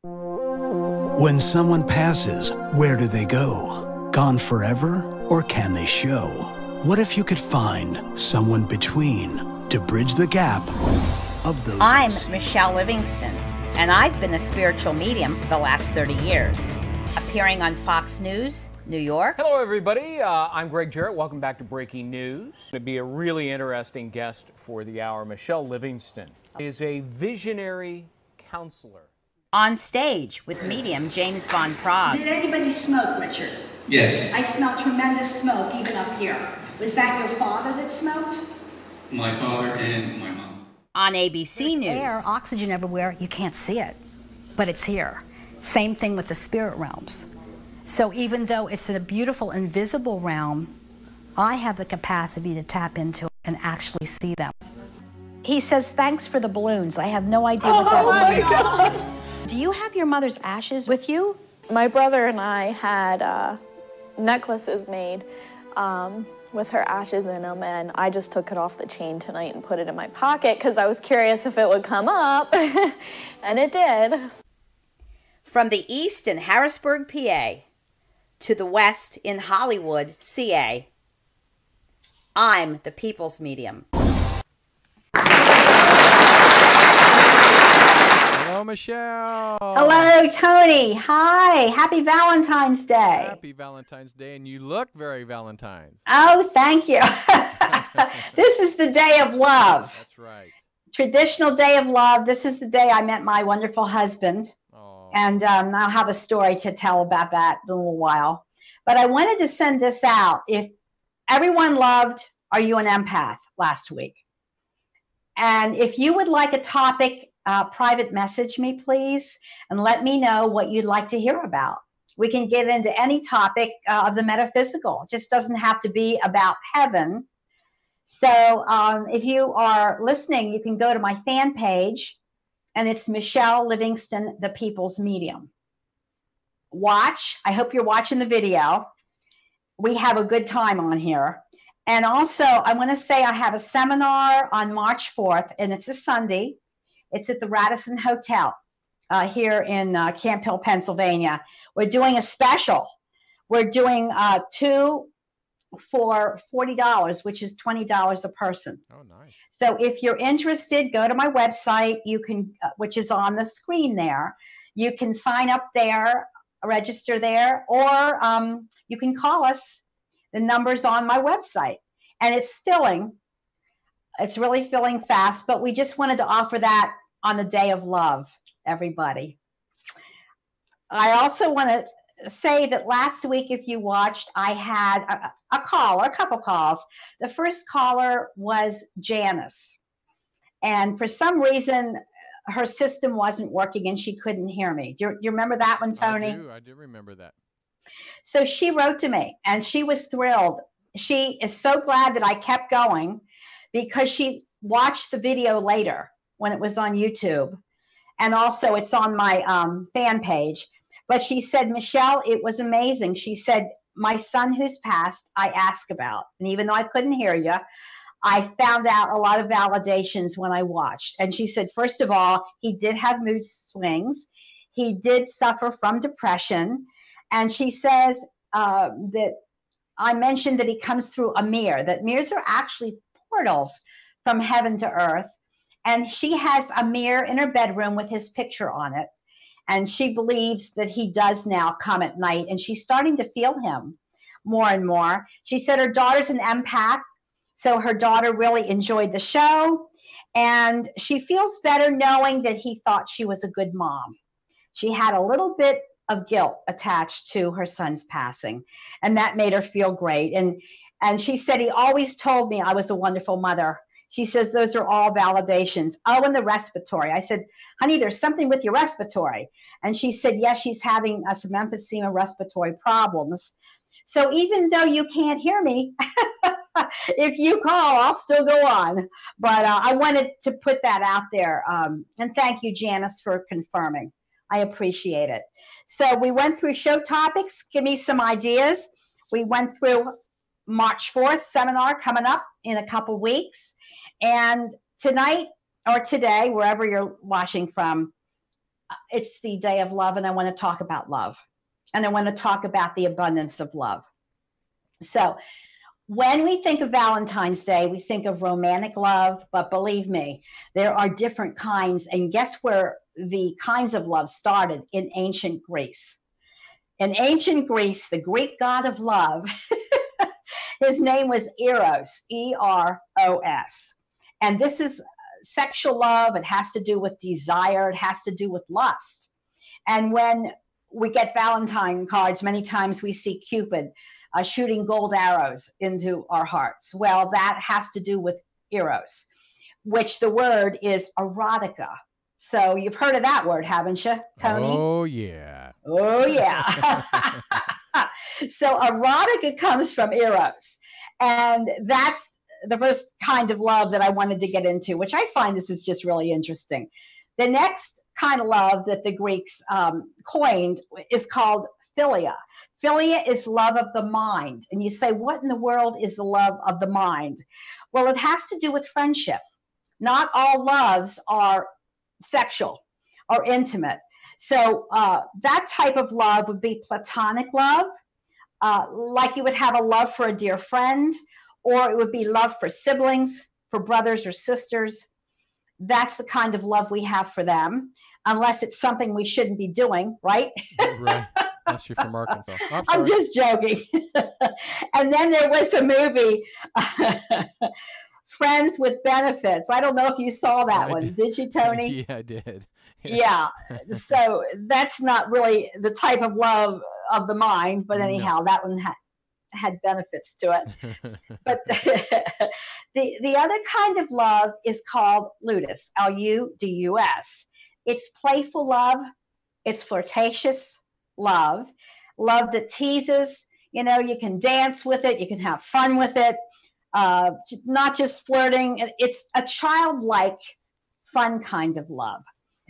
When someone passes, where do they go? Gone forever? Or can they show? What if you could find someone between to bridge the gap of those? I'm Michele Livingston, and I've been a spiritual medium for the last 30 years, appearing on Fox News, New York. Hello, everybody. I'm Greg Jarrett. Welcome back to Breaking News. It's going to be a really interesting guest for the hour. Michele Livingston is a visionary counselor. On stage with medium James Von Prague. Did anybody smoke, Richard? Yes. I smell tremendous smoke even up here. Was that your father that smoked? My father and my mom. On ABC There's News. Air, oxygen everywhere. You can't see it, but it's here. Same thing with the spirit realms. So even though it's in a beautiful invisible realm, I have the capacity to tap into it and actually see them. He says, thanks for the balloons. I have no idea what that means. God. Do you have your mother's ashes with you? My brother and I had necklaces made with her ashes in them, and I just took it off the chain tonight and put it in my pocket because I was curious if it would come up, and it did. From the east in Harrisburg, PA, to the west in Hollywood, CA, I'm the People's Medium. Hello, Michele. Hello, Tony. Hi. Happy Valentine's Day. Happy Valentine's Day, and you look very Valentine's. Oh, thank you. This is the day of love. That's right. Traditional day of love. This is the day I met my wonderful husband. Oh. And I'll have a story to tell about that in a little while. But I wanted to send this out. If everyone loved Are You an Empath last week? And if you would like a topic, private message me, please, and let me know what you'd like to hear about. We can get into any topic of the metaphysical. It just doesn't have to be about heaven. So if you are listening, you can go to my fan page, and it's Michele Livingston, the People's Medium. Watch. I hope you're watching the video. We have a good time on here. And also, I want to say I have a seminar on March 4th, and it's a Sunday. It's at the Radisson Hotel here in Camp Hill, Pennsylvania. We're doing a special. We're doing two for $40, which is $20 a person. Oh, nice. So if you're interested, go to my website, you can, which is on the screen there. You can sign up there, register there, or you can call us. The number's on my website. And it's filling. It's really filling fast, but we just wanted to offer that on the day of love, everybody. I also want to say that last week, if you watched, I had a couple calls. The first caller was Janice. And for some reason, her system wasn't working and she couldn't hear me. Do you remember that one, Tony? I do remember that. So she wrote to me and she was thrilled. She is so glad that I kept going because she watched the video later when it was on YouTube. And also it's on my fan page. But she said, Michele, it was amazing. She said, my son who's passed, I asked about. And even though I couldn't hear you, I found out a lot of validations when I watched. And she said, first of all, he did have mood swings. He did suffer from depression. And she says that I mentioned that he comes through a mirror, that mirrors are actually portals from heaven to earth. And she has a mirror in her bedroom with his picture on it. And she believes that he does now come at night. And she's starting to feel him more and more. She said her daughter's an empath. So her daughter really enjoyed the show. And she feels better knowing that he thought she was a good mom. She had a little bit of guilt attached to her son's passing. And that made her feel great. And she said, he always told me I was a wonderful mother. She says, those are all validations. Oh, and the respiratory. I said, honey, there's something with your respiratory. And she said, yes, she's having some emphysema respiratory problems. So even though you can't hear me, if you call, I'll still go on. But I wanted to put that out there. And thank you, Janice, for confirming. I appreciate it. So we went through show topics. Give me some ideas. We went through March 4th seminar coming up in a couple weeks. And tonight or today, wherever you're watching from, it's the day of love, and I want to talk about love. And I want to talk about the abundance of love. So when we think of Valentine's Day, we think of romantic love, but believe me, there are different kinds. And guess where the kinds of love started? In ancient Greece. In ancient Greece, the Greek god of love, his name was Eros, E-R-O-S. And this is sexual love. It has to do with desire. It has to do with lust. And when we get Valentine cards, many times we see Cupid shooting gold arrows into our hearts. Well, that has to do with Eros, which the word is erotica. So you've heard of that word, haven't you, Tony? Oh, yeah. Oh, yeah. So erotica comes from Eros. And that's the first kind of love that I wanted to get into, which I find this is just really interesting. The next kind of love that the Greeks coined is called philia. Philia is love of the mind. And you say, what in the world is the love of the mind? Well, it has to do with friendship. Not all loves are sexual or intimate. So that type of love would be platonic love, like you would have a love for a dear friend, or it would be love for siblings, for brothers or sisters. That's the kind of love we have for them, unless it's something we shouldn't be doing, right? Right. Unless you're from Arkansas. Oh, I'm just joking. And then there was a movie, Friends with Benefits. I don't know if you saw that one. Did you, Tony? Yeah, I did. Yeah. So that's not really the type of love of the mind, but anyhow, that one had benefits to it. But the other kind of love is called ludus, L-U-D-U-S. It's playful love. It's flirtatious love that teases. You know, you can dance with it. You can have fun with it. Not just flirting. It's a childlike, fun kind of love.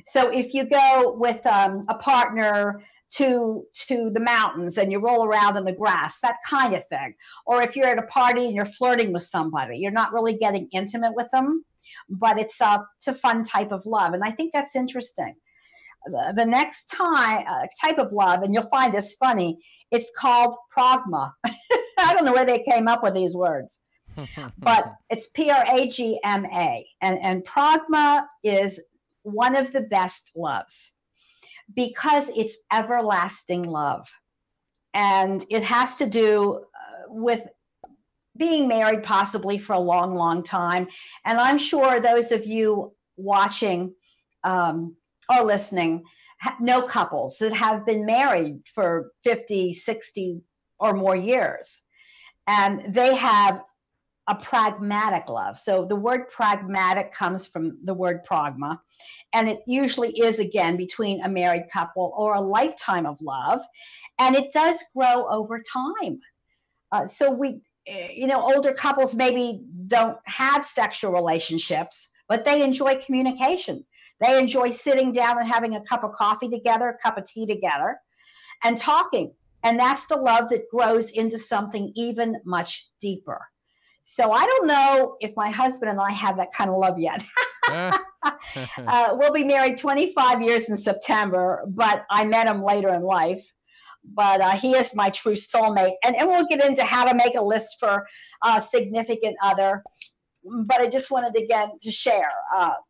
So if you go with a partner to the mountains and you roll around in the grass, that kind of thing. Or if you're at a party and you're flirting with somebody, you're not really getting intimate with them, but it's a fun type of love. And I think that's interesting. The next type of love, and you'll find this funny, it's called pragma. I don't know where they came up with these words, but it's P-R-A-G-M-A. And pragma is one of the best loves, because it's everlasting love. And it has to do with being married possibly for a long, long time. And I'm sure those of you watching or listening know couples that have been married for 50, 60 or more years. And they have a pragmatic love. So the word pragmatic comes from the word pragma. And it usually is, again, between a married couple or a lifetime of love. And it does grow over time. So older couples maybe don't have sexual relationships, but they enjoy communication. They enjoy sitting down and having a cup of coffee together, a cup of tea together, and talking. And that's the love that grows into something even much deeper. So I don't know if my husband and I have that kind of love yet. We'll be married 25 years in September, but I met him later in life. But he is my true soulmate. And we'll get into how to make a list for a significant other. But I just wanted, again, to share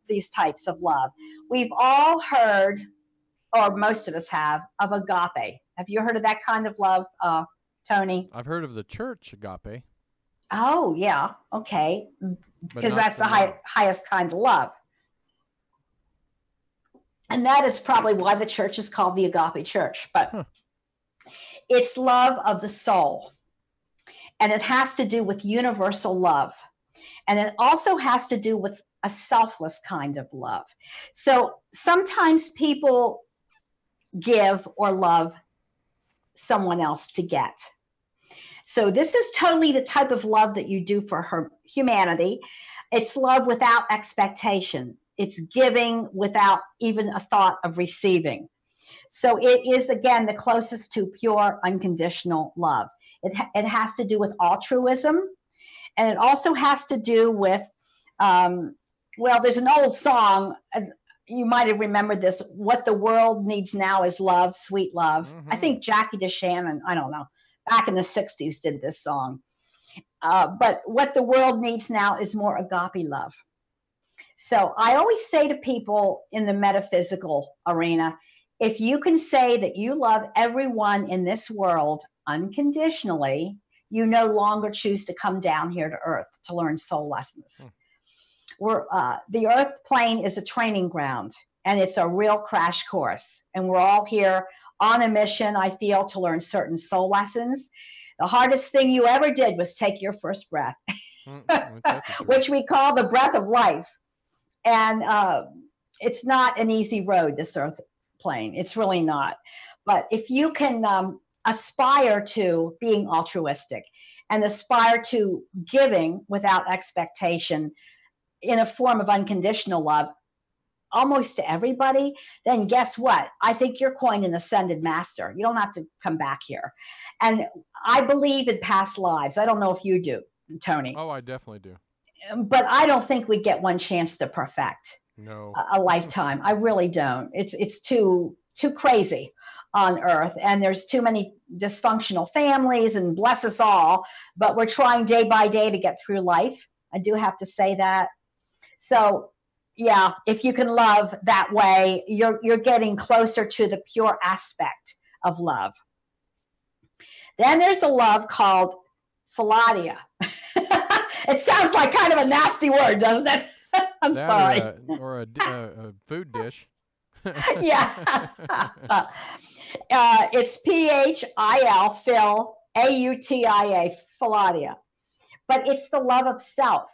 these types of love. We've all heard, or most of us have, of agape. Have you heard of that kind of love, Tony? I've heard of the church agape. Oh, yeah. Okay. Because that's the highest kind of love. And that is probably why the church is called the Agape Church. But it's love of the soul. And it has to do with universal love. And it also has to do with a selfless kind of love. So sometimes people give or love someone else to get. So this is totally the type of love that you do for humanity. It's love without expectation. It's giving without even a thought of receiving. So it is, again, the closest to pure unconditional love. It has to do with altruism. And it also has to do with, there's an old song, you might have remembered this. What the world needs now is love, sweet love. I think Jackie DeShannon, I don't know, back in the 60s did this song. But what the world needs now is more agape love. So I always say to people in the metaphysical arena, if you can say that you love everyone in this world unconditionally, you no longer choose to come down here to earth to learn soul lessons. The earth plane is a training ground, and it's a real crash course. And we're all here on a mission, I feel, to learn certain soul lessons. The hardest thing you ever did was take your first breath, which we call the breath of life. And it's not an easy road, this earth plane. It's really not. But if you can aspire to being altruistic and aspire to giving without expectation in a form of unconditional love, almost to everybody, then guess what? I think you're quite an ascended master. You don't have to come back here. And I believe in past lives. I don't know if you do, Tony. Oh, I definitely do. But I don't think we get one chance to perfect a lifetime. I really don't. It's too crazy on earth, and there's too many dysfunctional families, and bless us all, but we're trying day by day to get through life. I do have to say that. So yeah, if you can love that way, you're getting closer to the pure aspect of love. Then there's a love called philadia. It sounds like kind of a nasty word, doesn't it? I'm sorry. Or a food dish. Yeah. It's Phil, Phil, Autia, philadia. But it's the love of self.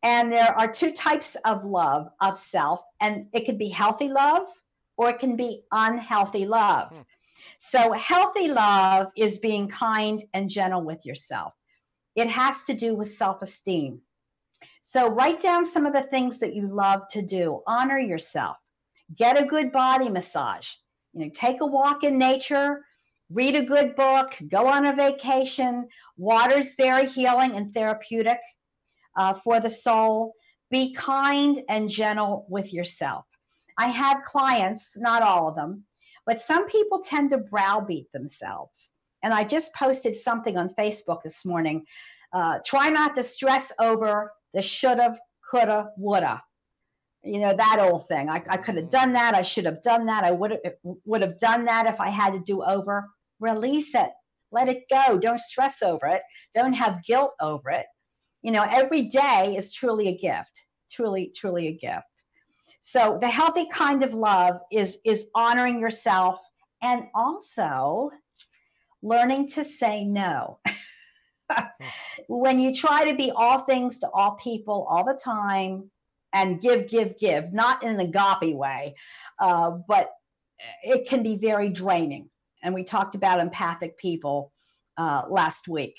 And there are two types of love of self, and it can be healthy love or it can be unhealthy love. So healthy love is being kind and gentle with yourself. It has to do with self-esteem. So write down some of the things that you love to do. Honor yourself. Get a good body massage. Take a walk in nature, read a good book, go on a vacation. Water's very healing and therapeutic for the soul. Be kind and gentle with yourself. I have clients, not all of them, but some people tend to browbeat themselves. And I just posted something on Facebook this morning. Try not to stress over the shoulda, coulda, woulda. That old thing. I could have done that. I should have done that. I would have done that if I had to do over. Release it. Let it go. Don't stress over it. Don't have guilt over it. Every day is truly a gift. Truly, truly a gift. So the healthy kind of love is honoring yourself and also learning to say no. When you try to be all things to all people all the time and give, not in an agape way, but it can be very draining. And we talked about empathic people last week.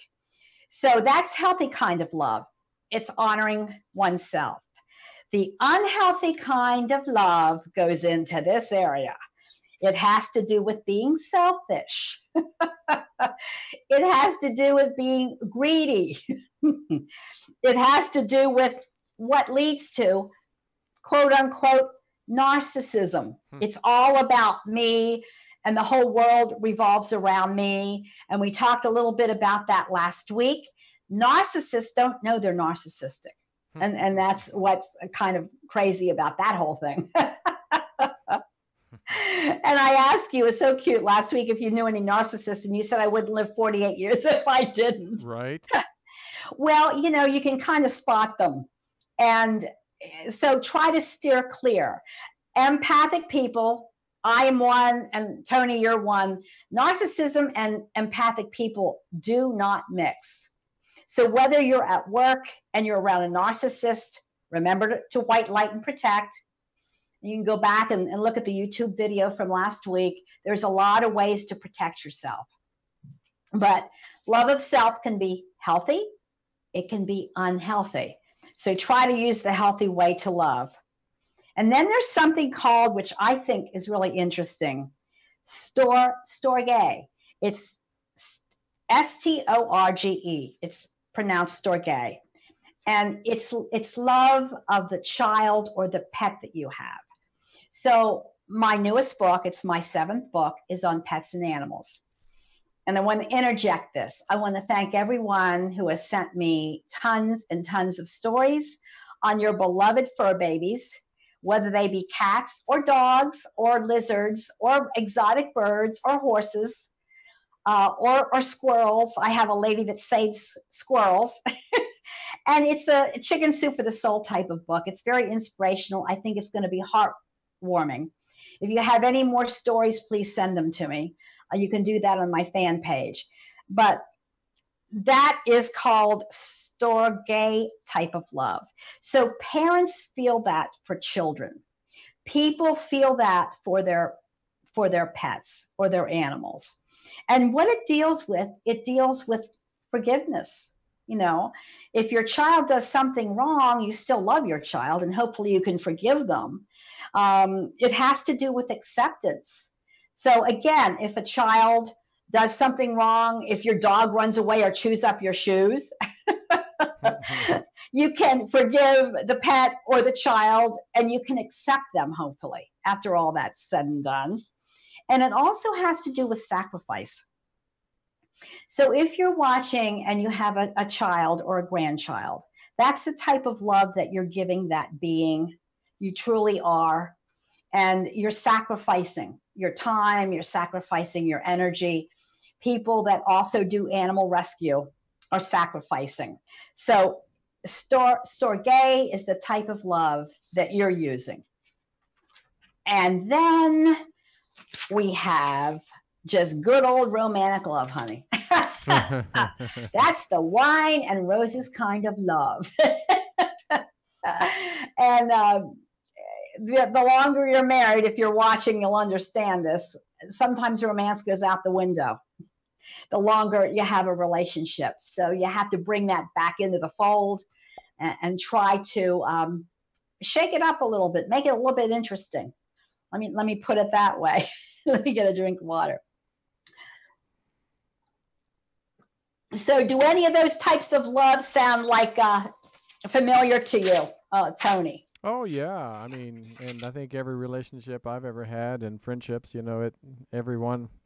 So that's healthy kind of love. It's honoring oneself. The unhealthy kind of love goes into this area. It has to do with being selfish. It has to do with being greedy. It has to do with what leads to, quote unquote, narcissism. It's all about me, and the whole world revolves around me. And we talked a little bit about that last week. Narcissists don't know they're narcissistic. And that's what's kind of crazy about that whole thing. And I asked you, it was so cute last week, if you knew any narcissists, and you said I wouldn't live 48 years if I didn't. Right. Well, you can kind of spot them. And so try to steer clear. Empathic people, I am one, and Tony, you're one. Narcissism and empathic people do not mix. So whether you're at work and you're around a narcissist, remember to white light and protect. You can go back and look at the YouTube video from last week. There's a lot of ways to protect yourself. But love of self can be healthy. It can be unhealthy. So try to use the healthy way to love. And then there's something called, which I think is really interesting, storge. It's Storge. It's pronounced storge. And it's love of the child or the pet that you have. So my newest book, it's my 7th book, is on pets and animals. And I want to interject this. I want to thank everyone who has sent me tons and tons of stories on your beloved fur babies, whether they be cats or dogs or lizards or exotic birds or horses or squirrels. I have a lady that saves squirrels. And it's a chicken soup for the soul type of book. It's very inspirational. I think it's going to be heartwarming. If you have any more stories, please send them to me. You can do that on my fan page. But that is called storge type of love. So parents feel that for children. People feel that for their pets or their animals. And what it deals with forgiveness. You know, if your child does something wrong, you still love your child and hopefully you can forgive them. It has to do with acceptance. So again, if a child does something wrong, if your dog runs away or chews up your shoes, you can forgive the pet or the child and you can accept them, hopefully, after all that's said and done. And it also has to do with sacrifice. So if you're watching and you have a child or a grandchild, that's the type of love that you're giving that being. You truly are. And you're sacrificing your time, you're sacrificing your energy. People that also do animal rescue are sacrificing. So storge is the type of love that you're using. And then we have just good old romantic love, honey. That's the wine and roses kind of love. And the longer you're married, if you're watching, you'll understand this. Sometimes romance goes out the window the longer you have a relationship. So you have to bring that back into the fold and try to shake it up a little bit, make it a little bit interesting. Let me put it that way. Let me get a drink of water. So do any of those types of love sound like familiar to you, Tony? Oh yeah, I mean, and I think every relationship I've ever had and friendships, you know,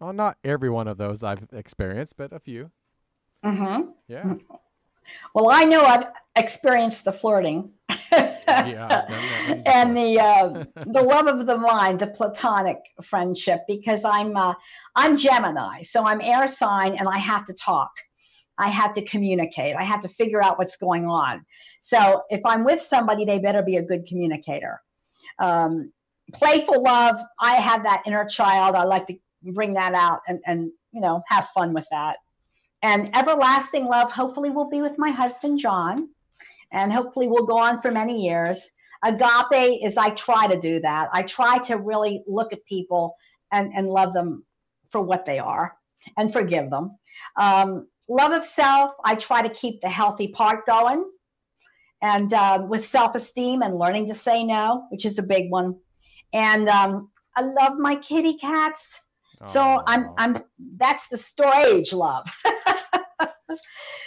not every one of those I've experienced, but a few. Mm-hmm. Yeah. Well, I know I've experienced the flirting. Yeah, I've done that. And the love of the mind, the platonic friendship, because I'm Gemini, so I'm air sign and I have to talk. I have to communicate. I have to figure out what's going on. So if I'm with somebody, they better be a good communicator. Playful love, I have that inner child. I like to bring that out and have fun with that. And everlasting love, hopefully, will be with my husband, John. And hopefully we'll go on for many years. Agape is I try to do that. I try to really look at people and love them for what they are and forgive them. Love of self, I try to keep the healthy part going. And with self-esteem and learning to say no, which is a big one. And I love my kitty cats. So that's the storage love.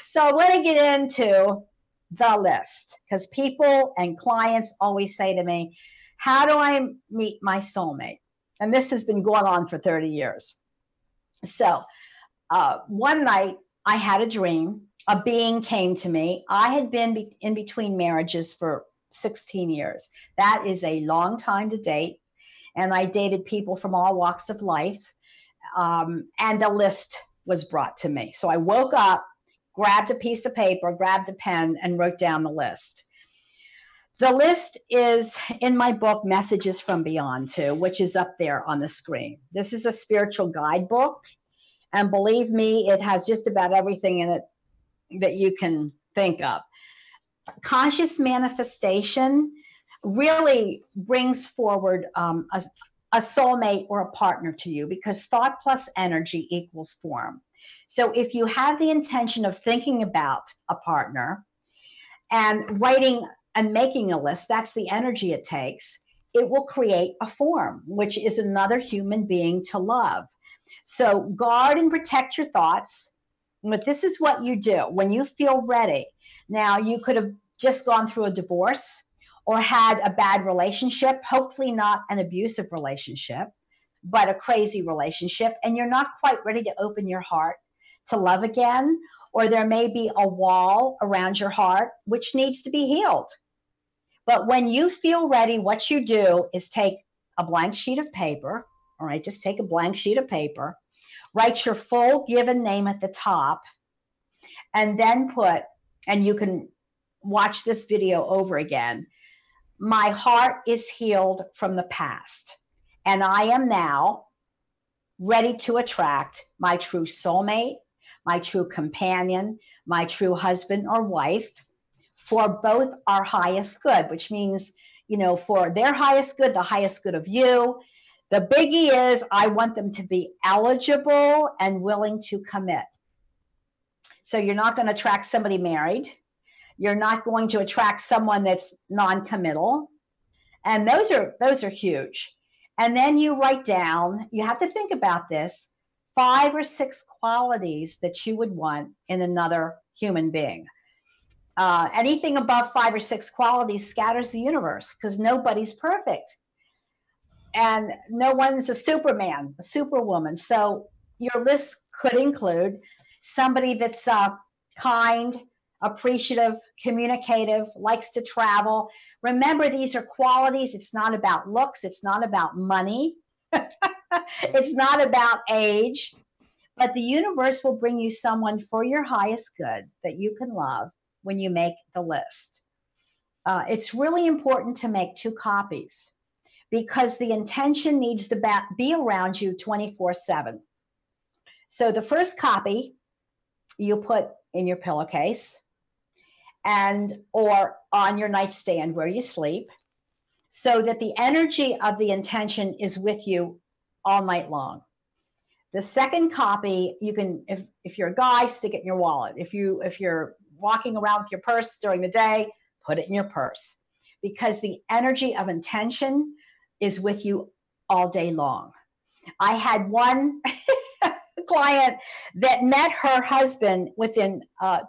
So I want to get into the list because people and clients always say to me, how do I meet my soulmate? And this has been going on for 30 years. So one night I had a dream. A being came to me. I had been in between marriages for 16 years. That is a long time to date. And I dated people from all walks of life. And a list was brought to me. So I woke up, grabbed a piece of paper, grabbed a pen, and wrote down the list. The list is in my book, Messages from Beyond, too, which is up there on the screen. This is a spiritual guidebook. And believe me, it has just about everything in it that you can think of. Conscious manifestation really brings forward a soulmate or a partner to you because thought plus energy equals form. So if you have the intention of thinking about a partner and writing and making a list, that's the energy it takes, it will create a form, which is another human being to love. So guard and protect your thoughts. But this is what you do when you feel ready. Now, you could have just gone through a divorce or had a bad relationship, hopefully not an abusive relationship, but a crazy relationship, and you're not quite ready to open your heart to love again, or there may be a wall around your heart which needs to be healed. But when you feel ready, what you do is take a blank sheet of paper, all right, just take a blank sheet of paper, write your full given name at the top, and then put, and you can watch this video over again, my heart is healed from the past, and I am now ready to attract my true soulmate, my true companion, my true husband or wife, for both our highest good, which means, you know, for their highest good, the highest good of you. The biggie is I want them to be eligible and willing to commit. So you're not going to attract somebody married. You're not going to attract someone that's non-committal. And those are huge. And then you write down, you have to think about this, 5 or 6 qualities that you would want in another human being. Anything above 5 or 6 qualities scatters the universe because nobody's perfect. And no one's a Superman, a Superwoman. So your list could include somebody that's kind, appreciative, communicative, likes to travel. Remember, these are qualities. It's not about looks. It's not about money. It's not about age. But the universe will bring you someone for your highest good that you can love when you make the list. It's really important to make 2 copies because the intention needs to be around you 24/7. So the first copy you put in your pillowcase and or on your nightstand where you sleep so that the energy of the intention is with you all night long. The second copy, you can, if you're a guy, stick it in your wallet. If you're walking around with your purse during the day, put it in your purse because the energy of intention is with you all day long. I had one client that met her husband within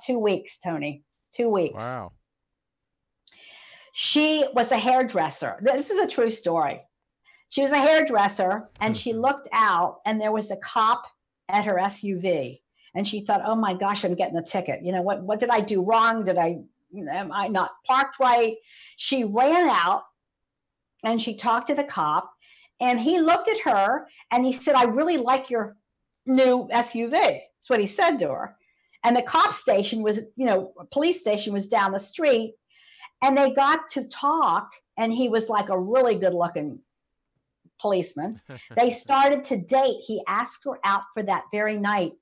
2 weeks, Tony. 2 weeks. Wow. She was a hairdresser. This is a true story. She was a hairdresser and she looked out and there was a cop at her SUV and she thought, oh my gosh, I'm getting a ticket. You know, what did I do wrong? Am I not parked right? She ran out and she talked to the cop and he looked at her and he said, I really like your new SUV. That's what he said to her. And the cop station was, police station was down the street and they got to talk and he was like a really good looking policeman. They started to date. He asked her out for that very night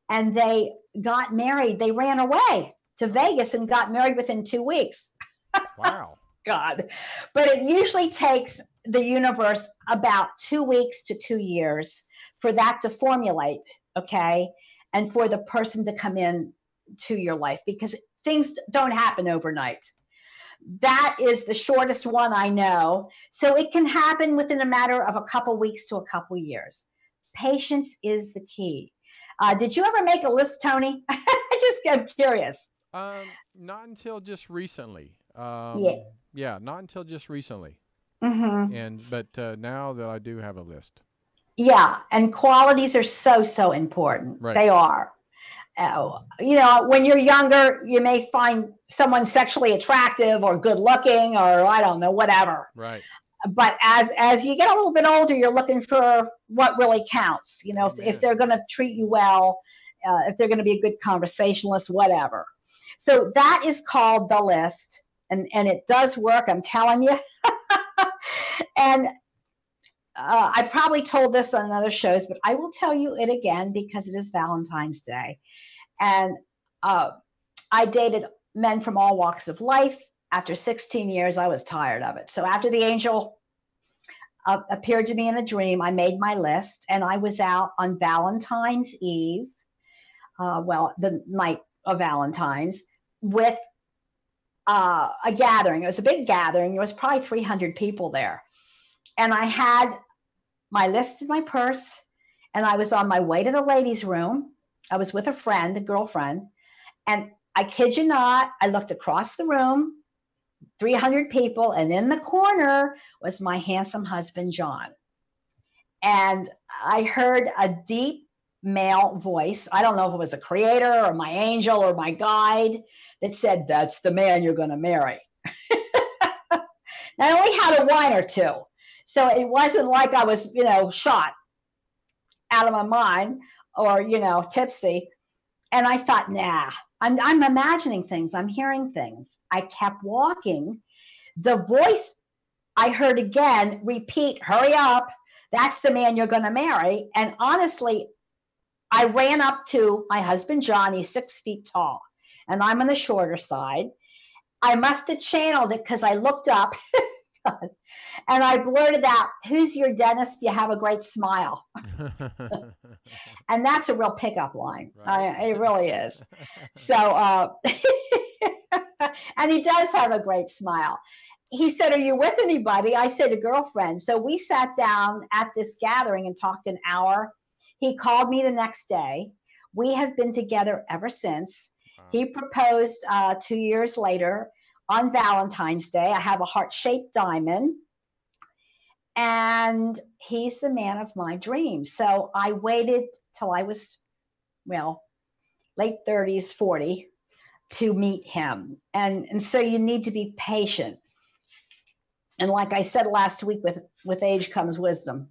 and they got married. They ran away to Vegas and got married within 2 weeks. Wow. God. But it usually takes the universe about 2 weeks to 2 years for that to formulate, okay? And for the person to come in to your life because things don't happen overnight. That is the shortest one I know. So it can happen within a matter of a couple weeks to a couple years. Patience is the key. Did you ever make a list, Tony? I'm curious. Not until just recently. Yeah, not until just recently. Mm-hmm. But now that I do have a list. Yeah, and qualities are so important. Right. They are. When you're younger, you may find someone sexually attractive or good looking or I don't know, whatever. Right. But as you get a little bit older, you're looking for what really counts. If they're going to treat you well, if they're going to be a good conversationalist, whatever. So that is called the list, and it does work. I'm telling you. And I probably told this on other shows, but I will tell you it again because it is Valentine's Day. And I dated men from all walks of life. After 16 years, I was tired of it. So after the angel appeared to me in a dream, I made my list and I was out on Valentine's Eve, the night of Valentine's, with a gathering. It was a big gathering. There was probably 300 people there. And I had my list in my purse and I was on my way to the ladies' room. I was with a friend, a girlfriend, and I kid you not, I looked across the room, 300 people, and in the corner was my handsome husband, John. And I heard a deep male voice. I don't know if it was a creator or my angel or my guide that said, "That's the man you're going to marry." I only had a wine or two, so it wasn't like I was, shot out of my mind or, tipsy. And I thought, nah, I'm imagining things. I'm hearing things. I kept walking. The voice I heard again repeat, "Hurry up. That's the man you're going to marry." And honestly, I ran up to my husband, John. He's 6 feet tall, and I'm on the shorter side. I must have channeled it because I looked up and I blurted out, "Who's your dentist? You have a great smile." And that's a real pickup line. Right. It really is. So, and he does have a great smile. He said, "Are you with anybody?" I said, "A girlfriend." So we sat down at this gathering and talked an hour. He called me the next day. We have been together ever since. Wow. He proposed 2 years later on Valentine's Day. I have a heart-shaped diamond. And he's the man of my dreams. So I waited till I was, late 30s, 40 to meet him. And so you need to be patient. And like I said last week, with age comes wisdom.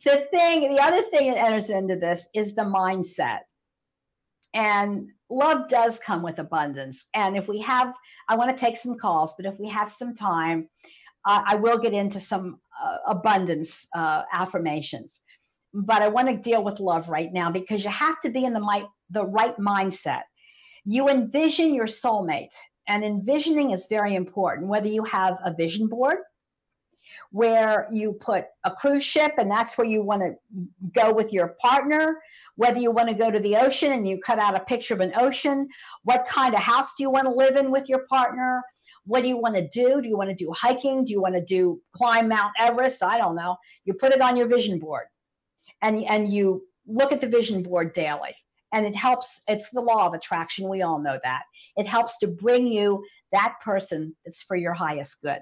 The other thing that enters into this is the mindset. And love does come with abundance. And if we have, I want to take some calls, but if we have some time, I will get into some abundance affirmations. But I want to deal with love right now because you have to be in the right mindset. You envision your soulmate, and envisioning is very important, whether you have a vision board, where you put a cruise ship and that's where you want to go with your partner, whether you want to go to the ocean and you cut out a picture of an ocean, what kind of house do you want to live in with your partner, what do you want to do? Do you want to do hiking? Do you want to climb Mount Everest? I don't know. You put it on your vision board and you look at the vision board daily, and it helps. It's the law of attraction. We all know that. It helps to bring you that person that's for your highest good.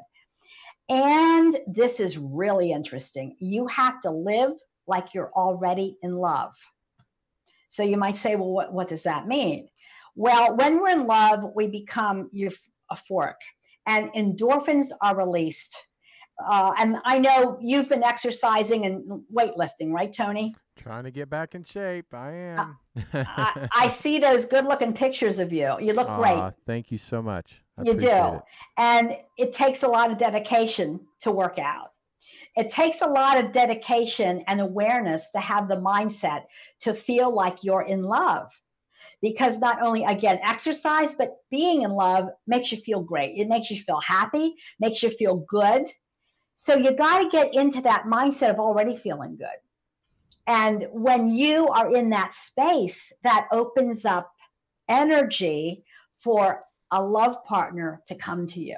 And this is really interesting. You have to live like you're already in love. So you might say, well, what does that mean? Well, when we're in love, we become euphoric and endorphins are released. And I know you've been exercising and weightlifting, right, Tony? Trying to get back in shape. I am. I see those good looking pictures of you. You look great. Thank you so much. You do. And it takes a lot of dedication to work out. It takes a lot of dedication and awareness to have the mindset to feel like you're in love. Because not only, again, exercise, but being in love makes you feel great. It makes you feel happy, makes you feel good. So you got to get into that mindset of already feeling good. And when you are in that space, that opens up energy for a love partner to come to you.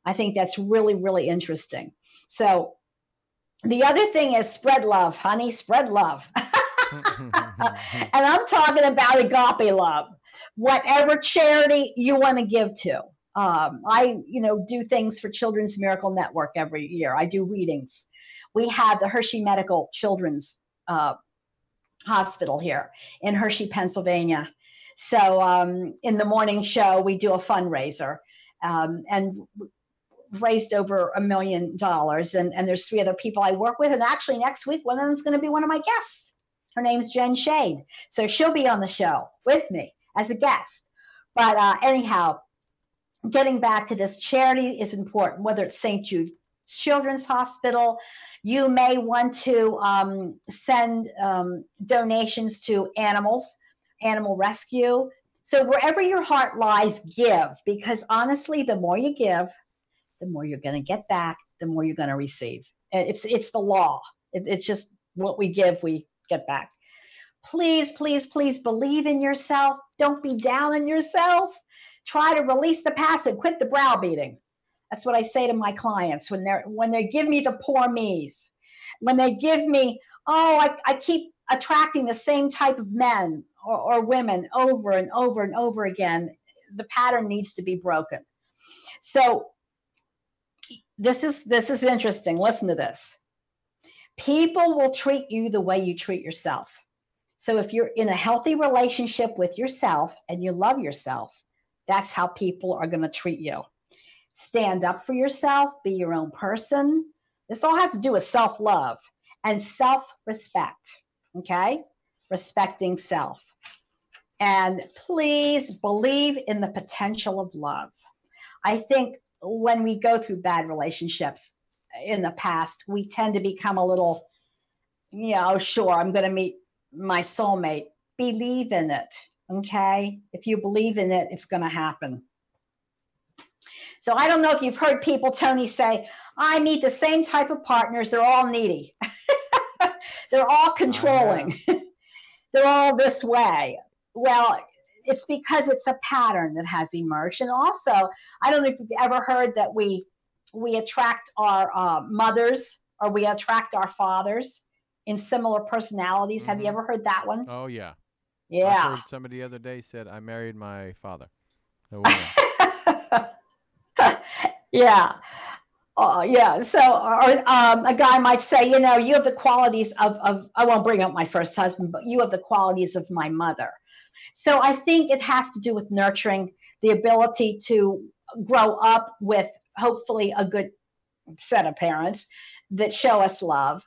I think that's really, really interesting. So the other thing is spread love, honey, spread love. And I'm talking about agape love, whatever charity you want to give to. I, do things for Children's Miracle Network every year. I do readings. We have the Hershey Medical Children's Hospital here in Hershey, Pennsylvania. So in the morning show, we do a fundraiser and raised over $1 million. And there's 3 other people I work with. And actually next week, one of them is going to be one of my guests. Her name's Jen Shade. So she'll be on the show with me as a guest. But anyhow, getting back to this, charity is important, whether it's St. Jude Children's Hospital. You may want to send donations to animal rescue. So wherever your heart lies, give, because honestly, the more you give, the more you're going to get back, the more you're going to receive. It's the law. It's just what we give, we get back. Please, please, please believe in yourself. Don't be down on yourself. Try to release the past and quit the browbeating. That's what I say to my clients when they give me the poor me's, when they give me, I keep attracting the same type of men, or women over and over and over again, the pattern needs to be broken. So this is interesting. Listen to this. People will treat you the way you treat yourself. So if you're in a healthy relationship with yourself and you love yourself, that's how people are going to treat you. Stand up for yourself, be your own person. This all has to do with self-love and self-respect, okay? Respecting self. And please believe in the potential of love. I think when we go through bad relationships in the past, we tend to become a little, sure, I'm going to meet my soulmate. Believe in it, okay? If you believe in it, it's going to happen. So I don't know if you've heard people, Tony, say, I meet the same type of partners. They're all needy. They're all controlling. They're all this way. Well, it's because it's a pattern that has emerged. And also, I don't know if you've ever heard that we attract our mothers or we attract our fathers in similar personalities. Mm-hmm. Have you ever heard that one? Oh, yeah. Yeah. I heard somebody the other day said, I married my father. Yeah. Yeah. So a guy might say, you have the qualities of, I won't bring up my first husband, but you have the qualities of my mother. So I think it has to do with nurturing, the ability to grow up with hopefully a good set of parents that show us love.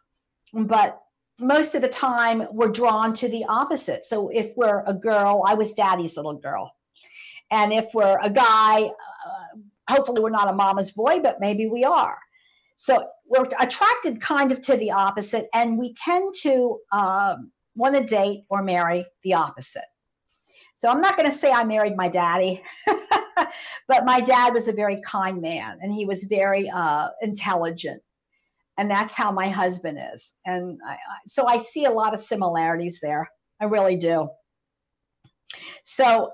But most of the time we're drawn to the opposite. So if we're a girl, I was daddy's little girl. And if we're a guy, hopefully we're not a mama's boy, but maybe we are. So we're attracted kind of to the opposite, and we tend to want to date or marry the opposite. So I'm not going to say I married my daddy, but my dad was a very kind man, and he was very intelligent. And that's how my husband is. And so I see a lot of similarities there. I really do. So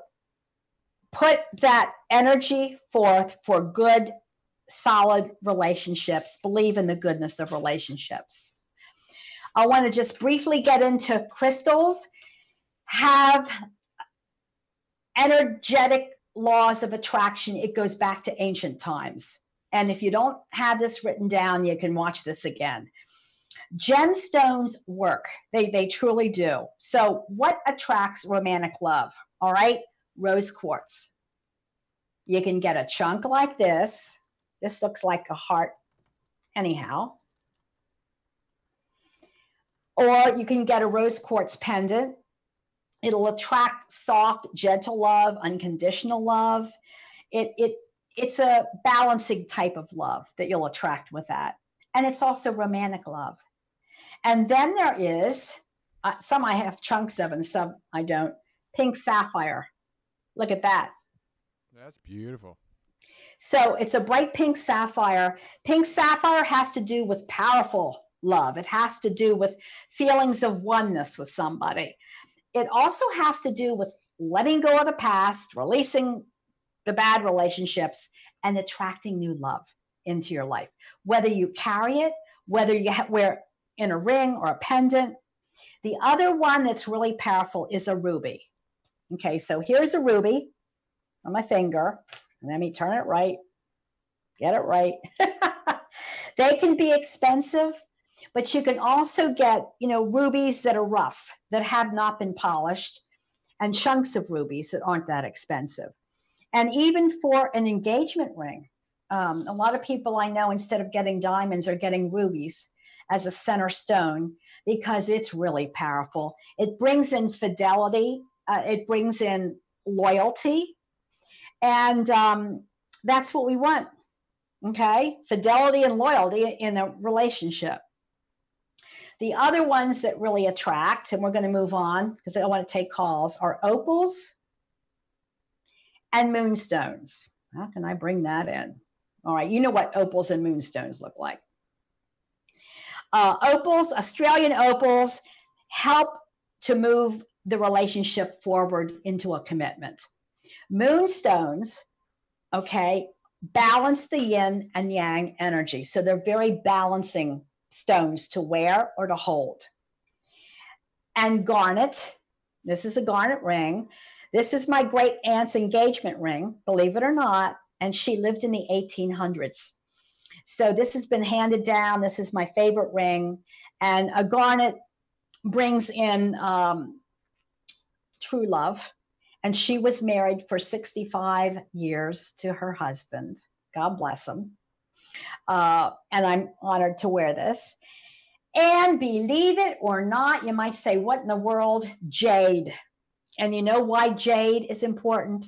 put that energy forth for good, solid relationships. Believe in the goodness of relationships. I want to just briefly get into crystals. Have energetic laws of attraction. It goes back to ancient times. And if you don't have this written down, you can watch this again. Gemstones work. They truly do. So what attracts romantic love? All right. Rose quartz. You can get a chunk like this. This looks like a heart anyhow. Or you can get a rose quartz pendant. It'll attract soft, gentle love, unconditional love. It's a balancing type of love that you'll attract with that. And it's also romantic love. And then there is, some I have chunks of and some I don't, pink sapphire. Look at that. That's beautiful. So it's a bright pink sapphire. Pink sapphire has to do with powerful love. It has to do with feelings of oneness with somebody. It also has to do with letting go of the past, releasing the bad relationships, and attracting new love into your life. Whether you carry it, whether you wear in a ring or a pendant. The other one that's really powerful is a ruby. Okay, so here's a ruby on my finger. Let me turn it right. Get it right. They can be expensive, but you can also get, rubies that are rough, that have not been polished, and chunks of rubies that aren't that expensive. And even for an engagement ring, a lot of people I know, instead of getting diamonds, are getting rubies as a center stone because it's really powerful. It brings in fidelity. It brings in loyalty. And that's what we want, okay? Fidelity and loyalty in a relationship. The other ones that really attract, and we're going to move on because I want to take calls, are opals and moonstones. How can I bring that in? All right, you know what opals and moonstones look like. Opals, Australian opals, help to move the relationship forward into a commitment. Moonstones, okay, balance the yin and yang energy. So they're very balancing stones to wear or to hold. And garnet This is a garnet ring. This is my great aunt's engagement ring, believe it or not. And she lived in the 1800s. So this has been handed down. This is my favorite ring. And a garnet brings in true love. And she was married for 65 years to her husband. God bless him. And I'm honored to wear this. And believe it or not, you might say, what in the world? Jade. And you know why jade is important?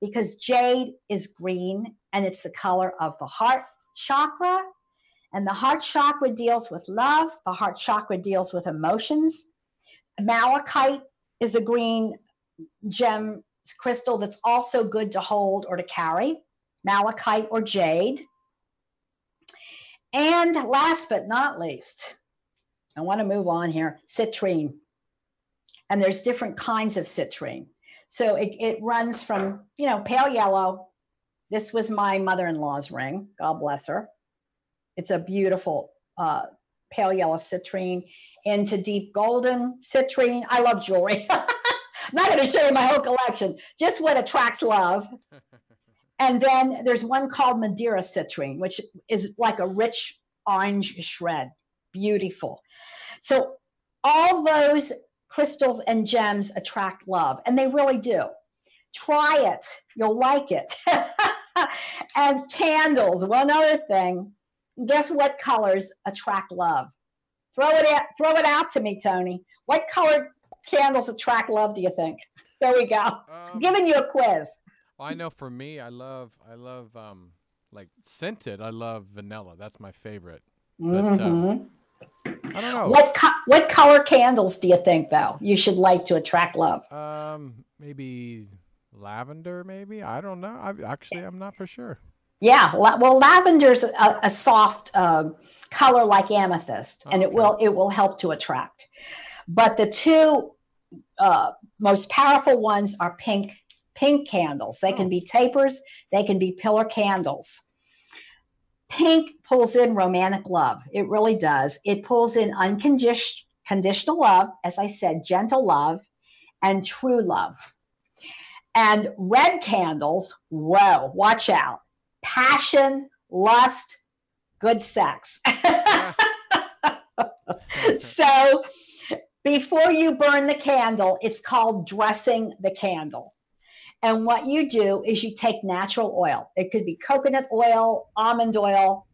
Because jade is green and it's the color of the heart chakra. And the heart chakra deals with love. The heart chakra deals with emotions. Malachite is a green gem crystal that's also good to hold or to carry. Malachite or jade. And last but not least, I want to move on here, citrine. And there's different kinds of citrine. So it runs from, you know, pale yellow. This was my mother-in-law's ring. God bless her. It's a beautiful pale yellow citrine into deep golden citrine. I love jewelry. I'm not going to show you my whole collection, just what attracts love. And then there's one called Madeira citrine, which is like a rich orange shred. Beautiful. So all those crystals and gems attract love, and they really do. Try it. You'll like it. And candles, one other thing. Guess what colors attract love? Throw it out to me, Tony. What colored candles attract love, do you think? There we go. I'm giving you a quiz. I know for me, I love like scented. I love vanilla. That's my favorite. But I don't know. What color candles do you think, though, you should like to attract love? Maybe lavender. Maybe, I don't know. I'm not for sure. Yeah, well, lavender's a soft color like amethyst, and it will help to attract. But the two most powerful ones are pink candles. They can be tapers. They can be pillar candles. Pink pulls in romantic love. It really does. It pulls in unconditional love, as I said, gentle love, and true love. And red candles, whoa, watch out. Passion, lust, good sex. So before you burn the candle, it's called dressing the candle. And what you do is you take natural oil. It could be coconut oil, almond oil,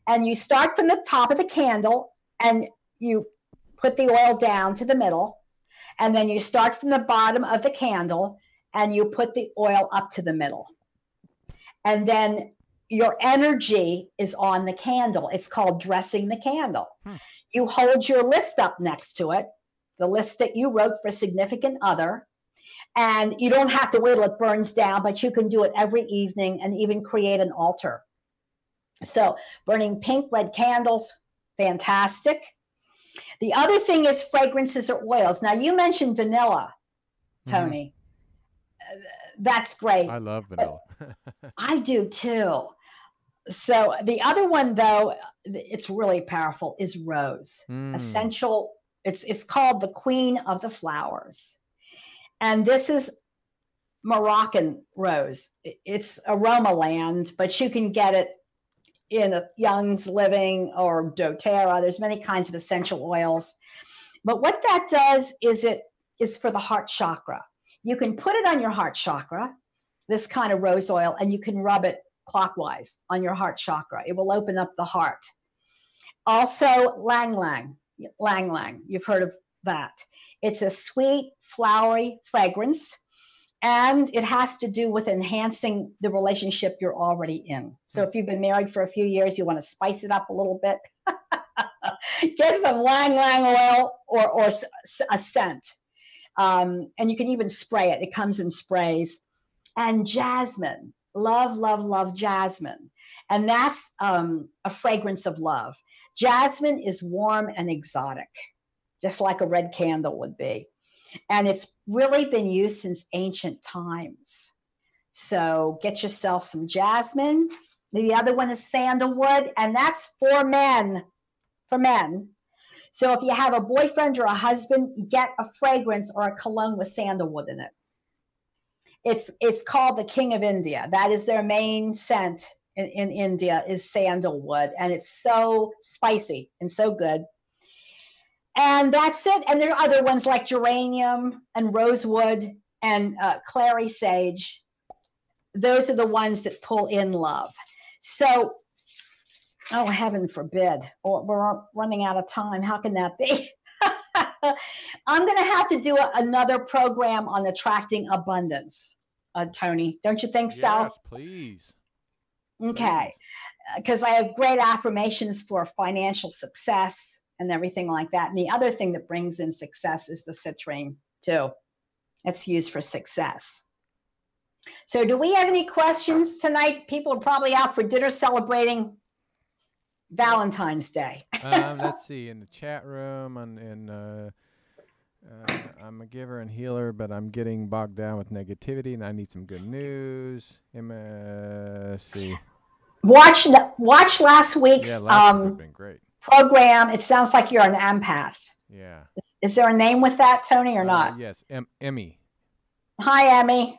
and you start from the top of the candle and you put the oil down to the middle. And then you start from the bottom of the candle and you put the oil up to the middle. And then your energy is on the candle. It's called dressing the candle. You hold your list up next to it, the list that you wrote for a significant other. And you don't have to wait till it burns down, but you can do it every evening and even create an altar. So burning pink, red candles, fantastic. The other thing is fragrances or oils. Now, you mentioned vanilla, Tony. That's great. I love vanilla. I do too. So the other one, though, it's really powerful, is rose. Essential. It's called the Queen of the Flowers. And this is Moroccan rose. It's aroma land, but you can get it in Young's Living or doTERRA. There's many kinds of essential oils. But what that does is it is for the heart chakra. You can put it on your heart chakra, this kind of rose oil, and you can rub it clockwise on your heart chakra. It will open up the heart. Also, lang lang. You've heard of that. It's a sweet, flowery fragrance, and it has to do with enhancing the relationship you're already in. So if you've been married for a few years, you want to spice it up a little bit, get some lang lang oil or a scent. And you can even spray it. It comes in sprays. And jasmine, love jasmine. And that's a fragrance of love. Jasmine is warm and exotic, just like a red candle would be. And it's really been used since ancient times. So get yourself some jasmine. The other one is sandalwood, and that's for men. So if you have a boyfriend or a husband, get a fragrance or a cologne with sandalwood in it. It's called the King of India. That is their main scent in India, is sandalwood. And it's so spicy and so good. And that's it. And there are other ones like geranium and rosewood and clary sage. Those are the ones that pull in love. So, oh, heaven forbid. We're running out of time. How can that be? I'm going to have to do another program on attracting abundance, Tony. Don't you think so? Yes, please. Okay. Because I have great affirmations for financial success and everything like that. And the other thing that brings in success is the citrine, too. It's used for success. So do we have any questions tonight? People are probably out for dinner celebrating Valentine's Day. Let's see, in the chat room, I'm a giver and healer, but I'm getting bogged down with negativity, and I need some good news. Let's see. Watch last week's last week been great. Program. It sounds like you're an empath. Yeah. Is there a name with that, Tony, or not? Yes, Emmy. Hi, Emmy.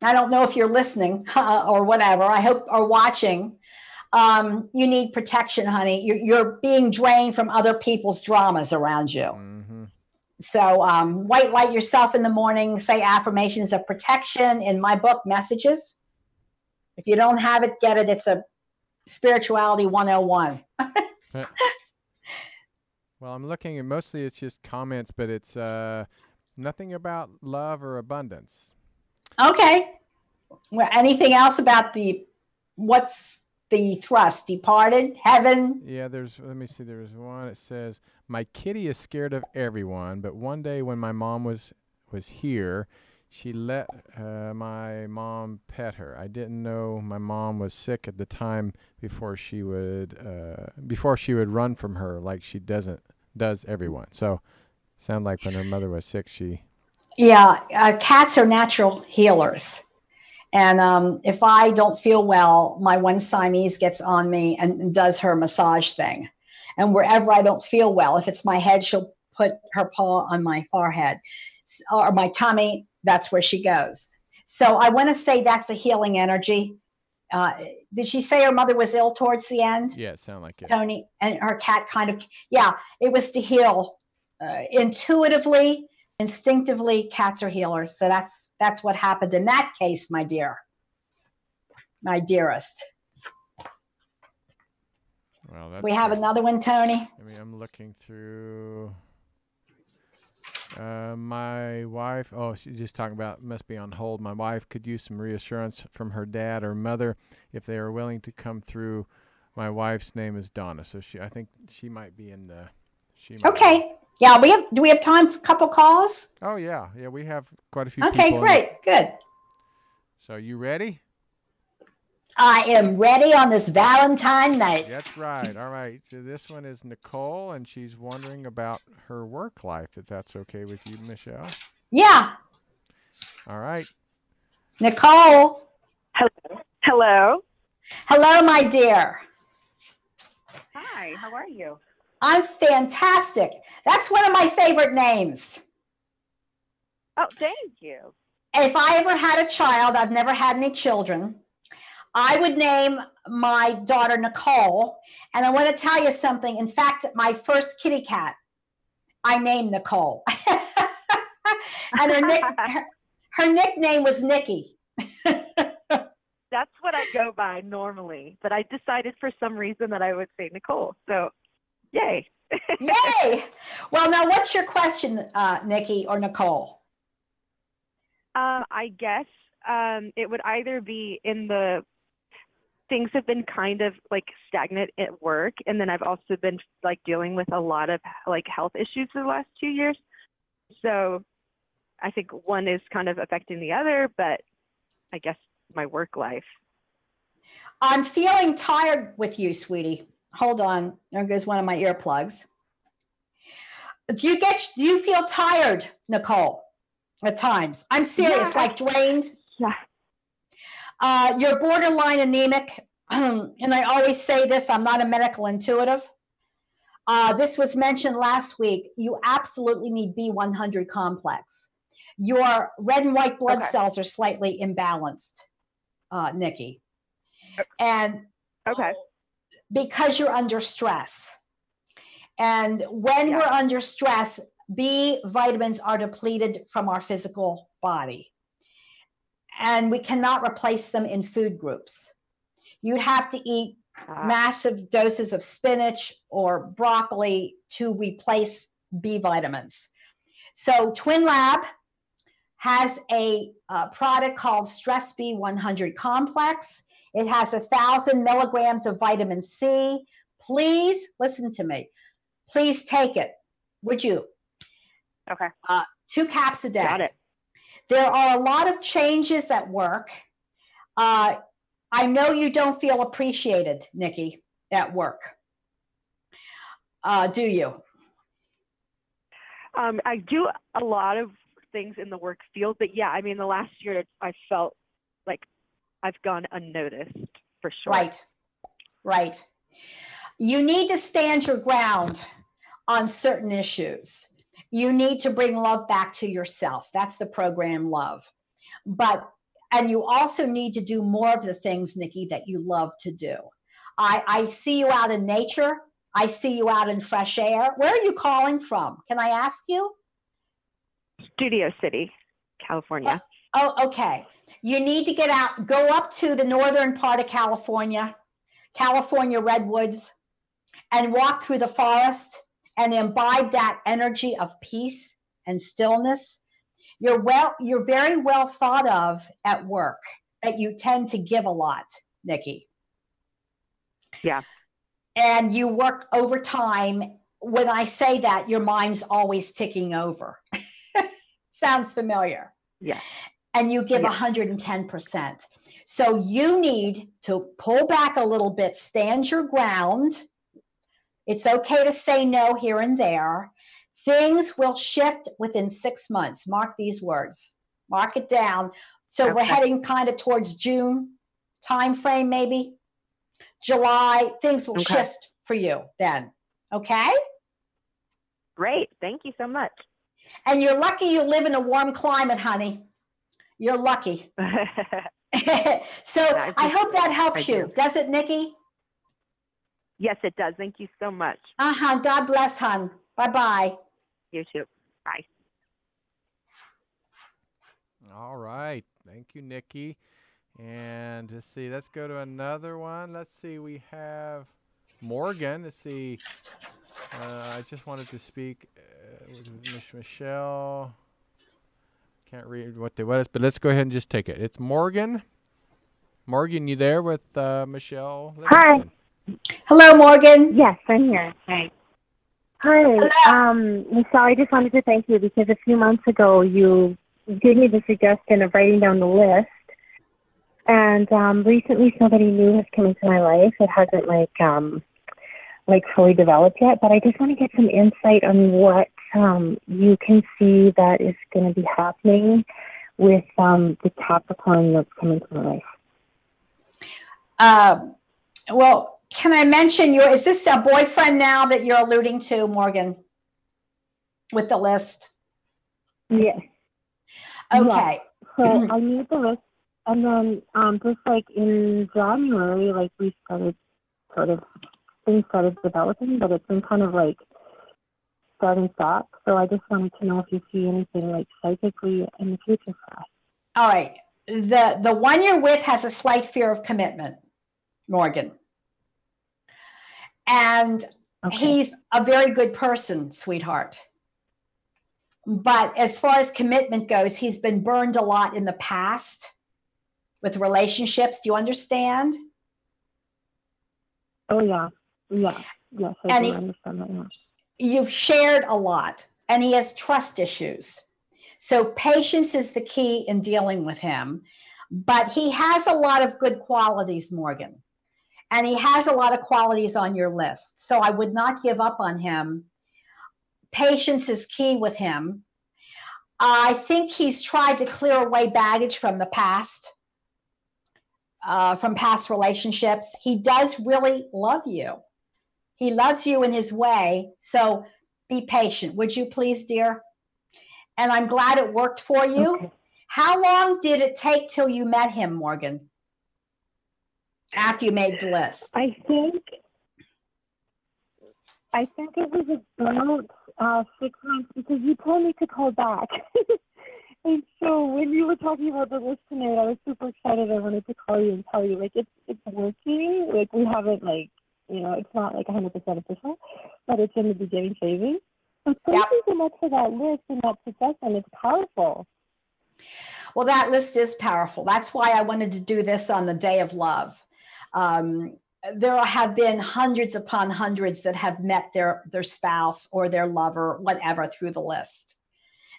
I don't know if you're listening or whatever. I hope, or watching. You need protection, honey. You're being drained from other people's dramas around you. Mm-hmm. So white light yourself in the morning, say affirmations of protection. In my book, Messages. If you don't have it, get it. It's a Spirituality 101. Well, I'm looking, and mostly it's just comments, but it's nothing about love or abundance. Okay. Well, anything else about what's the thrust? Departed, heaven? Yeah, let me see, there's one. It says, my kitty is scared of everyone, but one day when my mom was here, she let my mom pet her. I didn't know my mom was sick at the time before she would run from her like she does everyone. So sound like when her mother was sick, Yeah, cats are natural healers. And if I don't feel well, my one Siamese gets on me and does her massage thing. And wherever I don't feel well, if it's my head, she'll put her paw on my forehead or my tummy. That's where she goes. So I want to say that's a healing energy. Did she say her mother was ill towards the end? Yeah, it sounded like it. Tony, and her cat it was to heal intuitively. Instinctively, cats are healers. So that's what happened in that case, my dear. My dearest. Well, we have another one, Tony. I mean, I'm looking through my wife. Oh, she's just talking about, must be on hold. My wife could use some reassurance from her dad or mother if they are willing to come through. My wife's name is Donna. So I think she might be in the. Okay. Yeah, do we have time for a couple calls? Oh, yeah. Yeah, we have quite a few people. Okay, great. Good. So you ready? I am ready on this Valentine night. That's right. All right. So this one is Nicole, and she's wondering about her work life, if that's okay with you, Michelle. Yeah. All right. Nicole. Hello. Hello, my dear. Hi, how are you? I'm fantastic. That's one of my favorite names. Oh, thank you. If I ever had a child, I've never had any children, I would name my daughter Nicole. And I want to tell you something. In fact, my first kitty cat, I named Nicole. And her nickname was Nikki. That's what I go by normally. But I decided for some reason that I would say Nicole. So, yay. Yay. Well, now what's your question, Nikki or Nicole? I guess it would either be in the things have been kind of like stagnant at work. And then I've also been like dealing with a lot of like health issues for the last 2 years. So I think one is kind of affecting the other, but I guess my work life. I'm feeling tired with you, sweetie. Hold on. There goes one of my earplugs. Do you feel tired, Nicole, at times? I'm serious, like drained? Yeah. You're borderline anemic. And I always say this, I'm not a medical intuitive. This was mentioned last week. You absolutely need B100 complex. Your red and white blood cells are slightly imbalanced, Nikki. And because you're under stress. And when we're under stress, B vitamins are depleted from our physical body. And we cannot replace them in food groups. You'd have to eat massive doses of spinach or broccoli to replace B vitamins. So Twin Lab has a product called Stress B100 Complex. It has 1,000 milligrams of vitamin C. Please listen to me. Please take it. Would you? Okay. 2 caps a day. Got it. There are a lot of changes at work. I know you don't feel appreciated, Nikki, at work. Do you? I do a lot of things in the work field, but yeah, I mean, the last year I felt like I've gone unnoticed for sure. Right, right. You need to stand your ground on certain issues. You need to bring love back to yourself. That's the program Love. And you also need to do more of the things, Nikki, that you love to do. I see you out in nature. I see you out in fresh air. Where are you calling from? Can I ask you? Studio City, California. Oh, okay. You need to get out, go up to the northern part of California, California redwoods, and walk through the forest and imbibe that energy of peace and stillness. You're very well thought of at work, that you tend to give a lot, Nikki. Yeah. And you work overtime. When I say that, your mind's always ticking over. Sounds familiar. Yeah. And you give 110%. So you need to pull back a little bit, stand your ground. It's okay to say no here and there. Things will shift within 6 months. Mark these words. Mark it down. So we're heading kind of towards June time frame, maybe. July, things will shift for you then. Okay? Great. Thank you so much. And you're lucky you live in a warm climate, honey. You're lucky. So I hope that helps you. Does it, Nikki? Yes, it does. Thank you so much. God bless, hon. Bye-bye. You too. Bye. All right. Thank you, Nikki. And let's see. Let's go to another one. Let's see. We have Morgan. Let's see. I just wanted to speak with Michelle. Can't read what is, but let's go ahead and just take it. It's Morgan. Morgan, you there with Michelle Livingston? Hi. Hello, Morgan. Yes, I'm here. Hi. Hi. Michelle, I just wanted to thank you because a few months ago you gave me the suggestion of writing down the list. And recently somebody new has come into my life. It hasn't like fully developed yet, but I just want to get some insight on what you can see that is going to be happening with the Capricorn that's coming to my life. Well, can I mention is this a boyfriend now that you're alluding to, Morgan, with the list? Yes. Okay. Yeah. So I need the list. And then just like in January, like we started things started developing, but it's been kind of like start and stop. So I just wanted to know if you see anything like psychically in the future for us. All right. The one you're with has a slight fear of commitment, Morgan. And he's a very good person, sweetheart. But as far as commitment goes, he's been burned a lot in the past with relationships. Do you understand? Oh, yeah. Yeah. Yes, I do understand that. Yeah. You've shared a lot, and he has trust issues. So patience is the key in dealing with him. But he has a lot of good qualities, Morgan. And he has a lot of qualities on your list. So I would not give up on him. Patience is key with him. I think he's tried to clear away baggage from the past. From past relationships. He does really love you. He loves you in his way. So be patient. Would you please, dear? And I'm glad it worked for you. Okay. How long did it take till you met him, Morgan? After you made the list? I think it was about 6 months, because you told me to call back. And so when you were talking about the list tonight, I was super excited. I wanted to call you and tell you, like, it's working. Like, we haven't, like, you know, it's not like 100% official, but it's in the beginning phases. So thank you so much for that list and that suggestion. It's powerful. Well, that list is powerful. That's why I wanted to do this on the Day of Love. There have been hundreds upon hundreds that have met their spouse or their lover, whatever, through the list.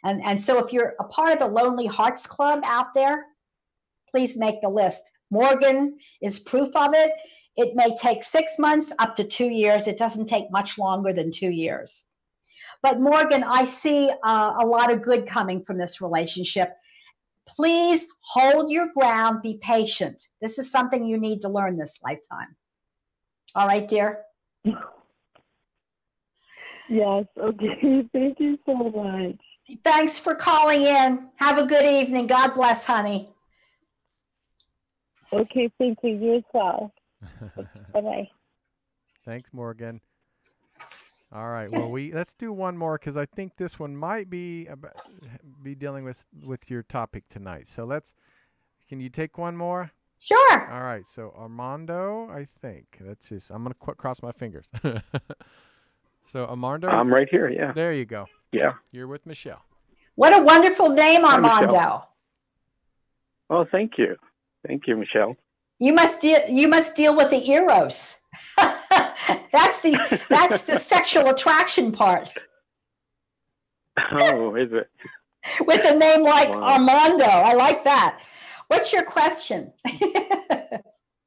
And so if you're a part of the Lonely Hearts Club out there, please make the list. Morgan is proof of it. It may take 6 months up to 2 years. It doesn't take much longer than 2 years. But Morgan, I see a lot of good coming from this relationship. Please hold your ground. Be patient. This is something you need to learn this lifetime. All right, dear? Yes. Okay. Thank you so much. Thanks for calling in. Have a good evening. God bless, honey. Okay. Thank you. You as well. Bye-bye. Thanks, Morgan. All right. Well, let's do one more, because I think this one might be dealing with your topic tonight. So can you take one more? Sure. All right. So Armando, I think I'm going to cross my fingers. So Armando. I'm right here. Yeah. There you go. Yeah. You're with Michele. What a wonderful name, Armando. Hi, oh, thank you. Thank you, Michele. You must deal with the eros. That's the sexual attraction part. Oh, is it? With a name like Armando. I like that. What's your question?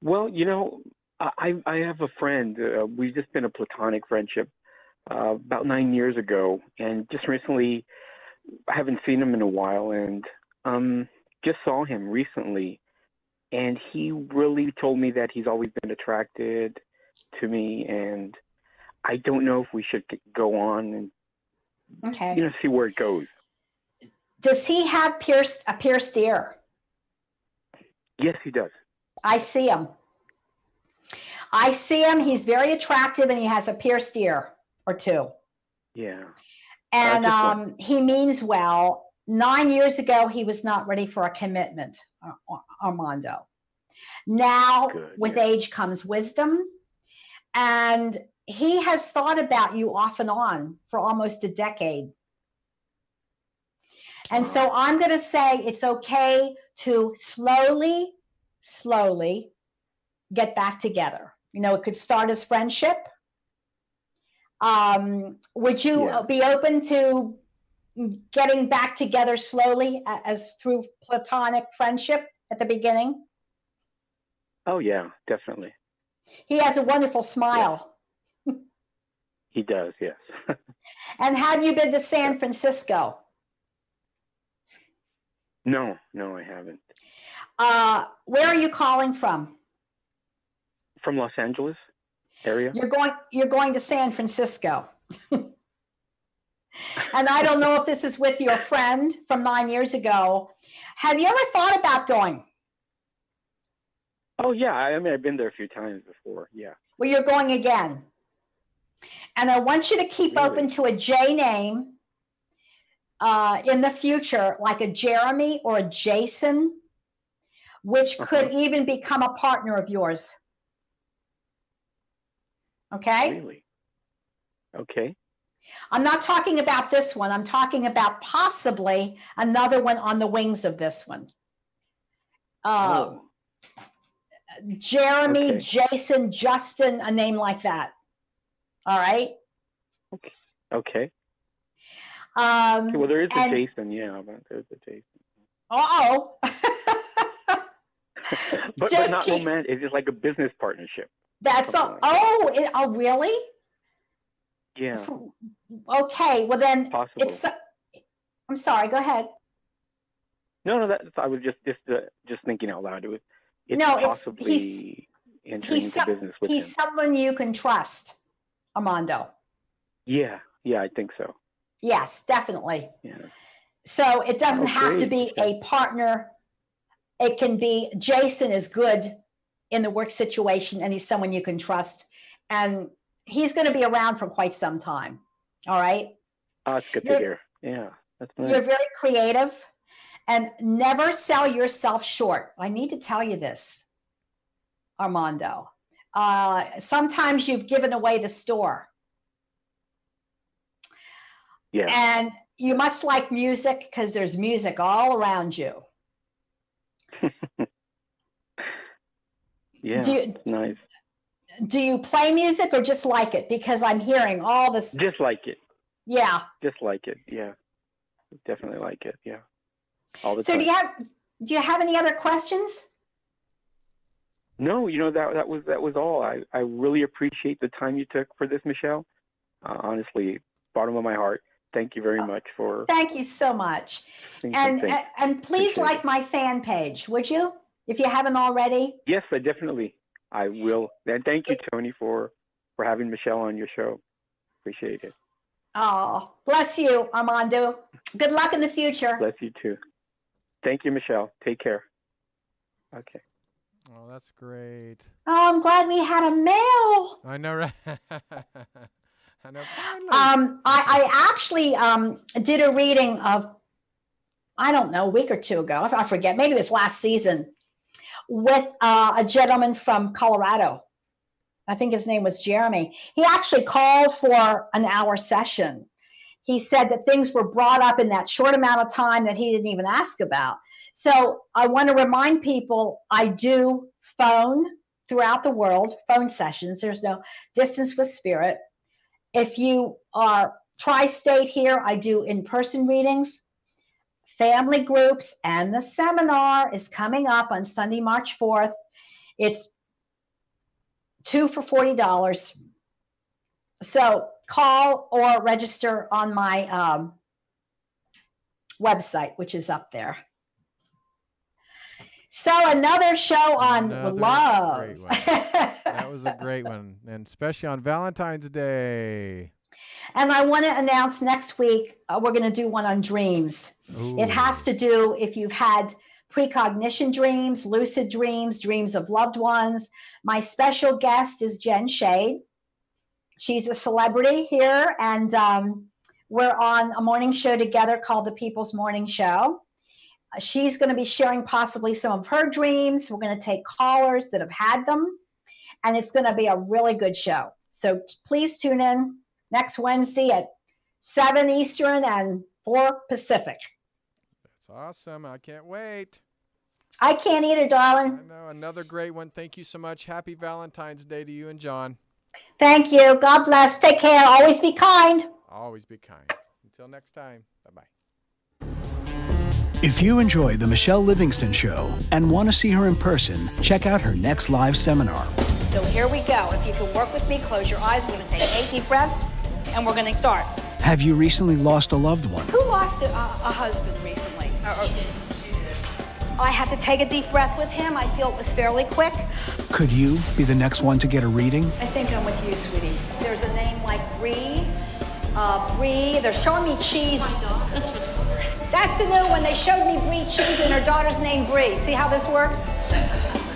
Well, you know, I have a friend. We've just been a platonic friendship about 9 years ago. And just recently, I haven't seen him in a while, and just saw him recently. And he really told me that he's always been attracted to me, and I don't know if we should go on and see where it goes. Does he have a pierced ear? Yes, he does. I see him. He's very attractive, and he has a pierced ear or two. Yeah. And he means well. 9 years ago, he was not ready for a commitment, Armando. Now, with age comes wisdom. And he has thought about you off and on for almost a decade. And so I'm going to say it's okay to slowly get back together. You know, it could start as friendship. Would you be open to getting back together slowly as through platonic friendship at the beginning? Oh, yeah, definitely. He has a wonderful smile. Yes. He does, yes. And have you been to San Francisco? No, I haven't. Where are you calling from? From Los Angeles area. You're going to San Francisco. And I don't know if this is with your friend from 9 years ago. Have you ever thought about going? Oh, yeah. I mean, I've been there a few times before. Yeah. Well, you're going again. And I want you to keep open to a J name in the future, like a Jeremy or a Jason, which could even become a partner of yours. Okay? Really? Okay. I'm not talking about this one. I'm talking about possibly another one on the wings of this one. Jeremy, Jason, Justin, a name like that. All right? Okay. Well, there is a Jason, yeah. There's a Jason. Uh-oh. but not romantic. It's just like a business partnership. That's all. Oh, really? Yeah. Okay. Well, then possible. I'm sorry. Go ahead. No. I was just thinking out loud. It's possibly entering into business with him. He's someone you can trust. Armando? Yeah, I think so. Yes, definitely. Yeah. So it doesn't have to great. be a partner. It can be Jason is good in the work situation and he's someone you can trust. And he's going to be around for quite some time. All right. Oh, that's good to hear. Yeah, that's nice. You're very creative and never sell yourself short. I need to tell you this, Armando. Sometimes you've given away the store. Yeah. And you must like music because there's music all around you. Yeah, nice. Do you play music or just like it? Because I'm hearing all this. Just like it. Yeah. Just like it. Yeah. Definitely like it. Yeah. All the so time. do you have any other questions? No, that was all. I really appreciate the time you took for this, Michele. Honestly, bottom of my heart. Thank you very much for. Thank you so much. And please like my fan page, would you? If you haven't already. Yes, I will. And thank you, Tony, for having Michele on your show. Appreciate it. Oh, bless you, Armando. Good luck in the future. Bless you too. Thank you, Michele. Take care. Okay. Oh, that's great. Oh, I'm glad we had a male. I know, right? I know. I actually did a reading of, I don't know, a week or two ago. I forget. Maybe it was last season with a gentleman from Colorado. I think his name was Jeremy. He actually called for an hour session. He said that things were brought up in that short amount of time that he didn't even ask about. So I want to remind people, I do phone throughout the world, phone sessions. There's no distance with spirit. If you are tri-state here, I do in-person readings, family groups, and the seminar is coming up on Sunday, March 4th. It's 2 for $40. So call or register on my website, which is up there. So another show on love. Great one. That was a great one, and especially on Valentine's Day. And I want to announce next week, we're going to do one on dreams. Ooh. It has to do if you've had precognition dreams, lucid dreams, dreams of loved ones. My special guest is Jen Shade. She's a celebrity here, and we're on a morning show together called The People's Morning Show. She's going to be sharing possibly some of her dreams. We're going to take callers that have had them, and it's going to be a really good show. So please tune in next Wednesday at 7 Eastern and 4 Pacific. That's awesome. I can't wait. I can't either, darling. I know. Another great one. Thank you so much. Happy Valentine's Day to you and John. Thank you. God bless. Take care. Always be kind. Always be kind. Until next time. Bye-bye. If you enjoy the Michele Livingston Show and want to see her in person, check out her next live seminar. So here we go. If you can work with me, close your eyes. We're going to take 8 deep breaths, and we're going to start. Have you recently lost a loved one? Who lost a husband recently? I had to take a deep breath with him. I feel it was fairly quick. Could you be the next one to get a reading? I think I'm with you, sweetie. There's a name like Bree. They're showing me cheese. That's the new one. They showed me Brie cheese and her daughter's name Brie. See how this works?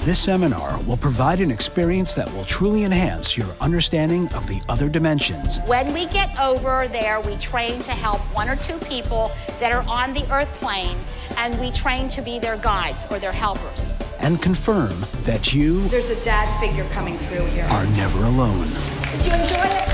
This seminar will provide an experience that will truly enhance your understanding of the other dimensions. When we get over there, we train to help 1 or 2 people that are on the earth plane, and we train to be their guides or their helpers. And confirm that you There's a dad figure coming through here. are never alone. Did you enjoy it?